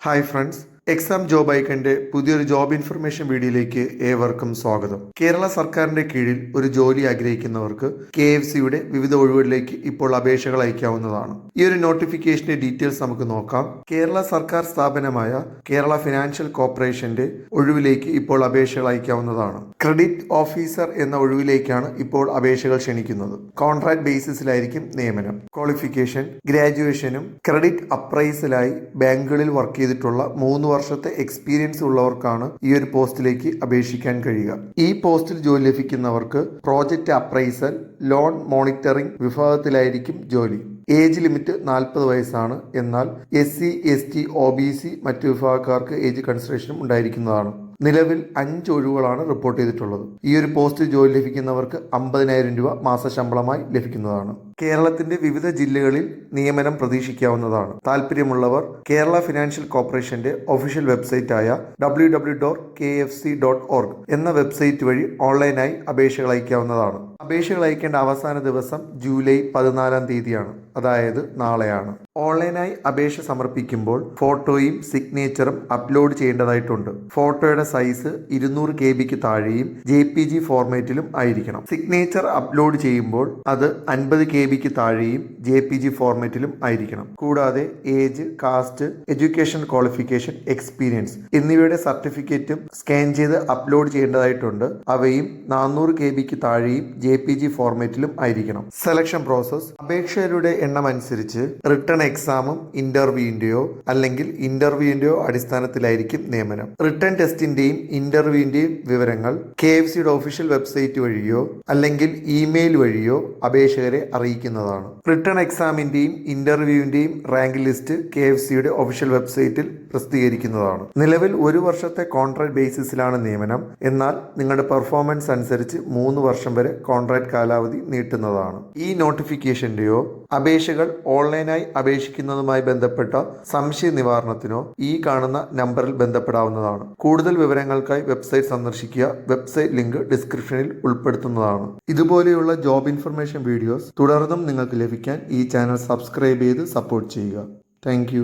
Hi friends, exam job ഐക്കന്റെ പുതിയൊരു job information വീഡിയോയിലേക്ക് ഏവർക്കും സ്വാഗതം. കേരള സർക്കാരിന്റെ കീഴിൽ ഒരു ജോലി ആഗ്രഹിക്കുന്നവർക്ക് KFCയുടെ വിവിധ ഒഴിവുകളിലേക്ക് ഇപ്പോൾ അപേക്ഷകൾ അയക്കാവുന്നതാണ്. ഈ ഒരു നോട്ടിഫിക്കേഷന്റെ ഡീറ്റെയിൽസ് നമുക്ക് നോക്കാം. കേരള സർക്കാർ സ്ഥാപനമായ കേരള ഫിനാൻഷ്യൽ കോർപ്പറേഷന്റെ ഒഴിവിലേക്ക് ഇപ്പോൾ അപേക്ഷകൾ അയക്കാവുന്നതാണ്. ക്രെഡിറ്റ് ഓഫീസർ എന്ന ഒഴിവിലേക്കാണ് ഇപ്പോൾ അപേക്ഷകൾ ക്ഷണിക്കുന്നത്. കോൺട്രാക്ട് ബേസിസിലായിരിക്കും നിയമനം. ക്വാളിഫിക്കേഷൻ ഗ്രാജുവേഷനും ക്രെഡിറ്റ് അപ്രൈസലായി ബാങ്കുകളിൽ വർക്ക് ചെയ്തിട്ടുള്ള 3 വർഷത്തെ എക്സ്പീരിയൻസ് ഉള്ളവർക്കാണ് ഈ ഒരു പോസ്റ്റിലേക്ക് അപേക്ഷിക്കാൻ കഴിയുക. ഈ പോസ്റ്റിൽ ജോലി ലഭിക്കുന്നവർക്ക് പ്രോജക്റ്റ് അപ്രൈസൽ, ലോൺ മോണിറ്ററിംഗ് വിഭാഗത്തിലായിരിക്കും ജോലി. ഏജ് ലിമിറ്റ് 40 വയസ്സാണ്. എന്നാൽ SC, ST, OBC മറ്റു വിഭാഗക്കാർക്ക് ഏജ് കൺസിഡറേഷനും ഉണ്ടായിരിക്കുന്നതാണ്. നിലവിൽ 5 ഒഴിവുകളാണ് റിപ്പോർട്ട് ചെയ്തിട്ടുള്ളത്. ഈ ഒരു പോസ്റ്റിൽ ജോലി ലഭിക്കുന്നവർക്ക് 50,000 രൂപ മാസശമ്പളമായി ലഭിക്കുന്നതാണ്. കേരളത്തിന്റെ വിവിധ ജില്ലകളിൽ നിയമനം പ്രതീക്ഷിക്കാവുന്നതാണ്. താല്പര്യമുള്ളവർ കേരള ഫിനാൻഷ്യൽ കോർപ്പറേഷന്റെ ഒഫീഷ്യൽ വെബ്സൈറ്റായ www.kfc.org എന്ന വെബ്സൈറ്റ് വഴി ഓൺലൈനായി അപേക്ഷകൾ അയക്കാവുന്നതാണ്. അപേക്ഷകൾ അയക്കേണ്ട അവസാന ദിവസം ജൂലൈ 14-ാം തീയതിയാണ്, അതായത് നാളെയാണ്. ഓൺലൈനായി അപേക്ഷ സമർപ്പിക്കുമ്പോൾ ഫോട്ടോയും സിഗ്നേച്ചറും അപ്ലോഡ് ചെയ്യേണ്ടതായിട്ടുണ്ട്. ഫോട്ടോയുടെ സൈസ് 200 KB താഴെയും JPG ഫോർമാറ്റിലും ആയിരിക്കണം. സിഗ്നേച്ചർ അപ്ലോഡ് ചെയ്യുമ്പോൾ അത് 50 KB താഴെയും JPG ഫോർമാറ്റിലും ആയിരിക്കണം. കൂടാതെ age, caste, education qualification, experience എന്നിവയുടെ സർട്ടിഫിക്കറ്റും സ്കാൻ ചെയ്ത് അപ്ലോഡ് ചെയ്യേണ്ടതായിട്ടുണ്ട്. അവയും 400 KB താഴെയും JPG ഫോർമാറ്റിലും ആയിരിക്കണം. സെലക്ഷൻ പ്രോസസ് അപേക്ഷകരുടെ എണ്ണം അനുസരിച്ച് റിട്ടേൺ എക്സാമും ഇന്റർവ്യൂവിന്റെയോ അല്ലെങ്കിൽ ഇന്റർവ്യൂവിന്റെയോ അടിസ്ഥാനത്തിലായിരിക്കും നിയമനം. റിട്ടേൺ ടെസ്റ്റിന്റെയും ഇന്റർവ്യൂവിന്റെയും വിവരങ്ങൾ KFCയുടെ ഒഫീഷ്യൽ വെബ്സൈറ്റ് വഴിയോ അല്ലെങ്കിൽ ഇമെയിൽ വഴിയോ അപേക്ഷകരെ അറിയിക്കുന്നതാണ്. റിട്ടേൺ എക്സാമിന്റെയും ഇന്റർവ്യൂവിന്റെയും റാങ്ക് ലിസ്റ്റ് KFCയുടെ ഒഫീഷ്യൽ വെബ്സൈറ്റിൽ പ്രസിദ്ധീകരിക്കുന്നതാണ്. നിലവിൽ 1 വർഷത്തെ കോൺട്രാക്ട് ബേസിസിലാണ് നിയമനം. എന്നാൽ നിങ്ങളുടെ പെർഫോമൻസ് അനുസരിച്ച് 3 വർഷം വരെ കോൺട്രാക്ട് കാലാവധി നീട്ടുന്നതാണ്. ഈ നോട്ടിഫിക്കേഷന്റെയോ അപേക്ഷകൾ ഓൺലൈനായി അപേക്ഷിക്കുന്നതുമായി ബന്ധപ്പെട്ട സംശയ നിവാരണത്തിനോ ഈ കാണുന്ന നമ്പറിൽ ബന്ധപ്പെടാവുന്നതാണ്. കൂടുതൽ വിവരങ്ങൾക്കായി വെബ്സൈറ്റ് സന്ദർശിക്കുക. വെബ്സൈറ്റ് ലിങ്ക് ഡിസ്ക്രിപ്ഷനിൽ ഉൾപ്പെടുത്തുന്നതാണ്. ഇതുപോലെയുള്ള ജോബ് ഇൻഫർമേഷൻ വീഡിയോസ് തുടർന്നും നിങ്ങൾക്ക് ലഭിക്കാൻ ഈ ചാനൽ സബ്സ്ക്രൈബ് ചെയ്ത് സപ്പോർട്ട് ചെയ്യുക. താങ്ക്